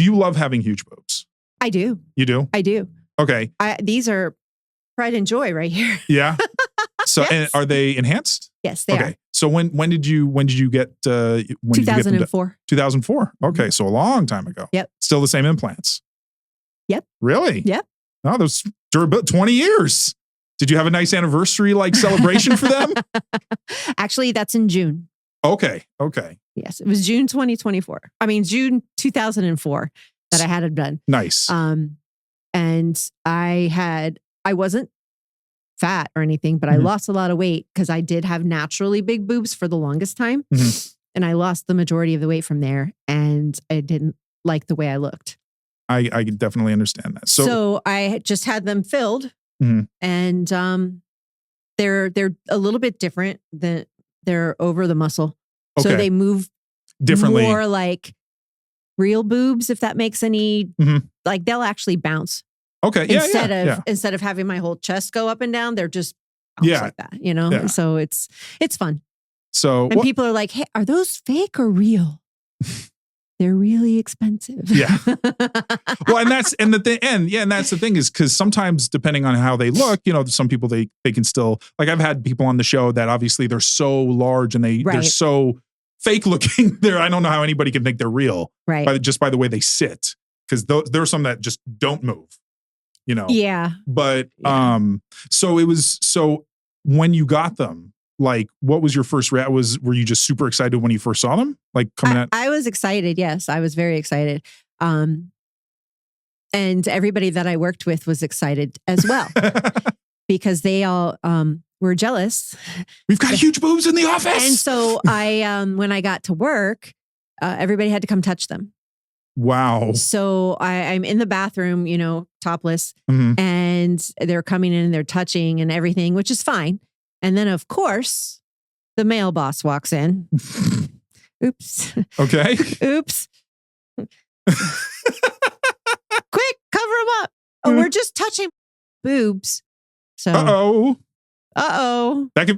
Do you love having huge boobs? I do. You do? I do. Okay. These are pride and joy right here. Yeah. So, Yes. and are they enhanced? Yes, they are. So when did you get? When 2004. 2004. Okay, so a long time ago. Yep. Still the same implants. Yep. Really? Yep. Oh, those durable 20 years. Did you have a nice anniversary celebration for them? Actually, that's in June. Okay. Yes, it was June 2024. I mean, June 2004 that I had it done. Nice. And I wasn't fat or anything, but I lost a lot of weight because I did have naturally big boobs for the longest time. And I lost the majority of the weight from there. And I didn't like the way I looked. I definitely understand that. So I just had them filled and they're a little bit different than they're over the muscle. Okay. So they move differently, more like real boobs, if that makes any, like they'll actually bounce. Okay. Yeah. Instead of having my whole chest go up and down, they're just bounce like that, you know? Yeah. So it's fun. So and people are like, hey, are those fake or real? They're really expensive. Yeah. Well, and that's the thing is because sometimes depending on how they look, some people they can still, like I've had people on the show that obviously they're so large and they're so fake looking. I don't know how anybody can think they're real, right? Just by the way they sit, because there are some that just don't move. Yeah. But so when you got them, like, what was your first reaction? Were you just super excited when you first saw them? Like coming out? I was excited. Yes, I was very excited. And everybody that I worked with was excited as well because they all were jealous. We've got huge boobs in the office. And so when I got to work, everybody had to come touch them. Wow. So I'm in the bathroom, topless, and they're coming in and they're touching and everything, which is fine. And then, of course, the male boss walks in. Oops. Okay. Oops. Quick, cover him up. Oh, we're just touching boobs. So. Uh-oh. That could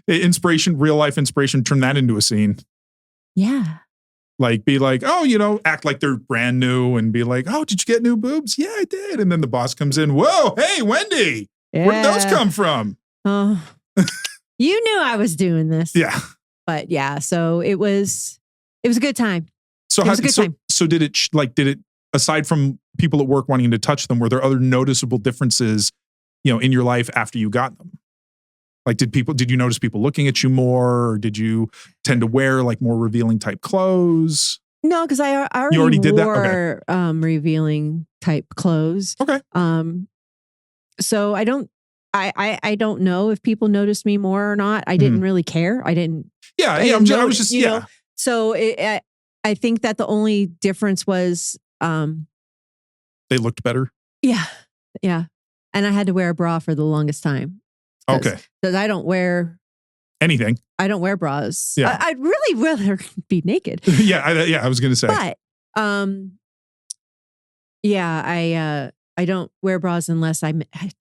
be inspiration, real life inspiration, turn that into a scene. Yeah. Like, be like, act like they're brand new and be like, oh, did you get new boobs? Yeah, I did. And then the boss comes in. Whoa, hey, Wendy. Yeah. Where did those come from? Oh. You knew I was doing this. Yeah. But yeah, so it was a good time. So did it, aside from people at work wanting to touch them, were there other noticeable differences, in your life after you got them? Like, did you notice people looking at you more, or did you tend to wear like more revealing type clothes? No, because I already did that. Okay. Revealing type clothes. Okay. So I don't know if people noticed me more or not. I didn't really care. I didn't. Yeah. I was just, know, so I think that the only difference was, they looked better. Yeah. Yeah. And I had to wear a bra for the longest time. Okay. Because I don't wear anything. I don't wear bras. Yeah. I'd really rather be naked. I was going to say. But, I don't wear bras unless I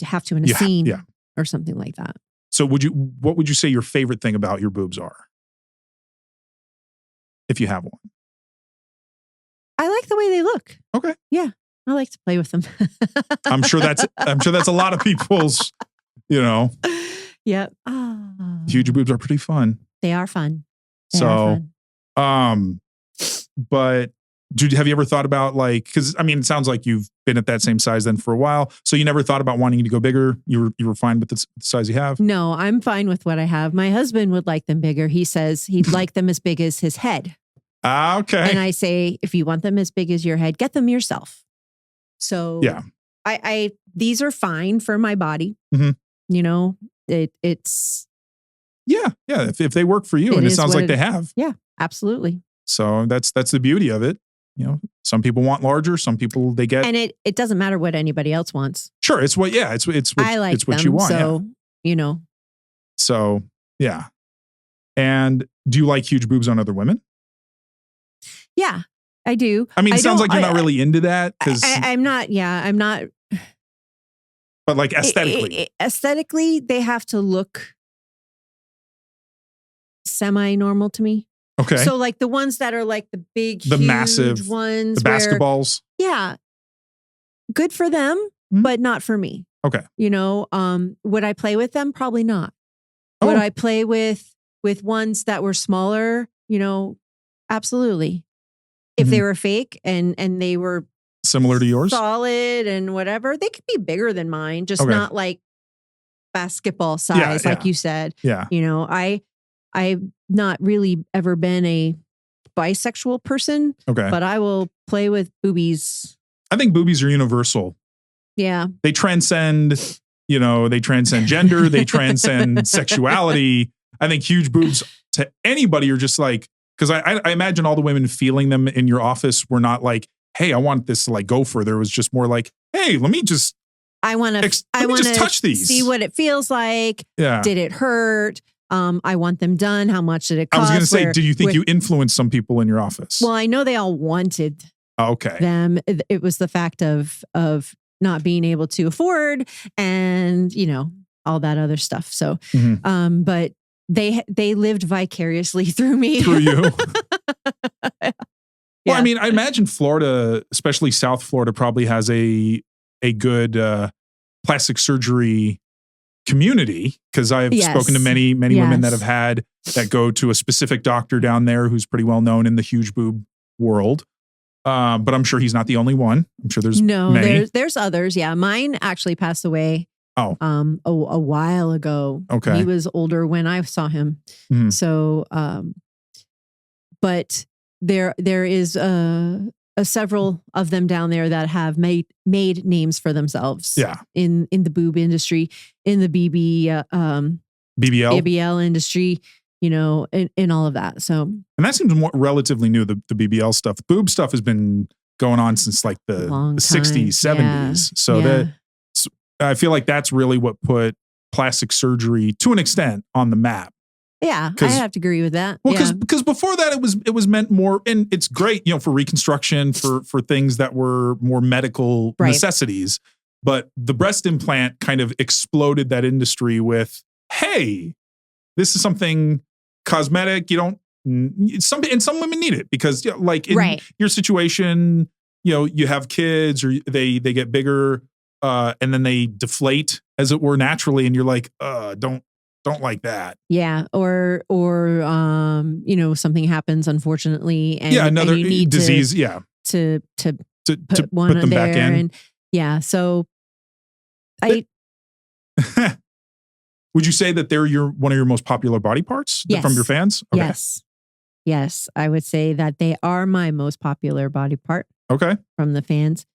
have to in a scene or something like that. So what would you say your favorite thing about your boobs are? If you have one. I like the way they look. Okay. Yeah. I like to play with them. I'm sure that's a lot of people's, Yep. Huge boobs are pretty fun. They are fun. But have you ever thought about because it sounds like you've been at that same size then for a while. So you never thought about wanting to go bigger? You were fine with the size you have? No, I'm fine with what I have. My husband would like them bigger. He says he'd like them as big as his head. Okay. And I say, if you want them as big as your head, get them yourself. So yeah, these are fine for my body. It's. Yeah. If they work for you, and it sounds like they have. Yeah, absolutely. So that's the beauty of it. Some people want larger, some people they get. And it doesn't matter what anybody else wants. Sure. It's what I like it's what them, you want. So, So, yeah. And do you like huge boobs on other women? Yeah, I do. It sounds like you're not really into that. I'm not. Yeah, I'm not. But like aesthetically. Aesthetically, they have to look semi-normal to me. Okay. So like the ones that are like the big, the huge massive ones. The basketballs. Yeah. Good for them, but not for me. Okay. Would I play with them? Probably not. Oh. Would I play with ones that were smaller? Absolutely. If they were fake and they were similar to yours, solid and whatever, they could be bigger than mine, just not like basketball size, like you said. Yeah. I've not really ever been a bisexual person. Okay. But I will play with boobies. I think boobies are universal. Yeah. They transcend, they transcend gender, they transcend sexuality. I think huge boobs to anybody are just like, because I imagine all the women feeling them in your office were not like, hey, I want this to like go further. It was just more like, hey, let me just touch these. See what it feels like. Yeah. Did it hurt? I want them done. How much did it cost? I was going to say, do you think you influenced some people in your office? Well, I know they all wanted them. It was the fact of not being able to afford and, all that other stuff. So, but they lived vicariously through me. Through you. Well, I mean, I imagine Florida, especially South Florida, probably has a good plastic surgery community, because I've spoken to many women that go to a specific doctor down there who's pretty well known in the huge boob world. But I'm sure he's not the only one. I'm sure there's many. There's others. Yeah, mine actually passed away. Oh, a while ago. Okay, he was older when I saw him. So, but there is several of them down there that have made names for themselves. Yeah. In the boob industry, in the BBL industry, in all of that. So, and that seems relatively new. The BBL stuff, boob stuff has been going on since like the 60s, 70s. Yeah. So I feel like that's really what put plastic surgery to an extent on the map. Yeah, I have to agree with that. Well, because before that it was meant more, and it's great, for reconstruction, for things that were more medical necessities. But the breast implant kind of exploded that industry with, hey, this is something cosmetic. Some women need it because like in your situation, you have kids or they get bigger and then they deflate as it were naturally, and you're like, don't like that. Yeah. Or something happens, unfortunately. And another and you need disease. To put one put them there back in. And so would you say that they're one of your most popular body parts from your fans? Okay. Yes. I would say that they are my most popular body part. Okay. From the fans.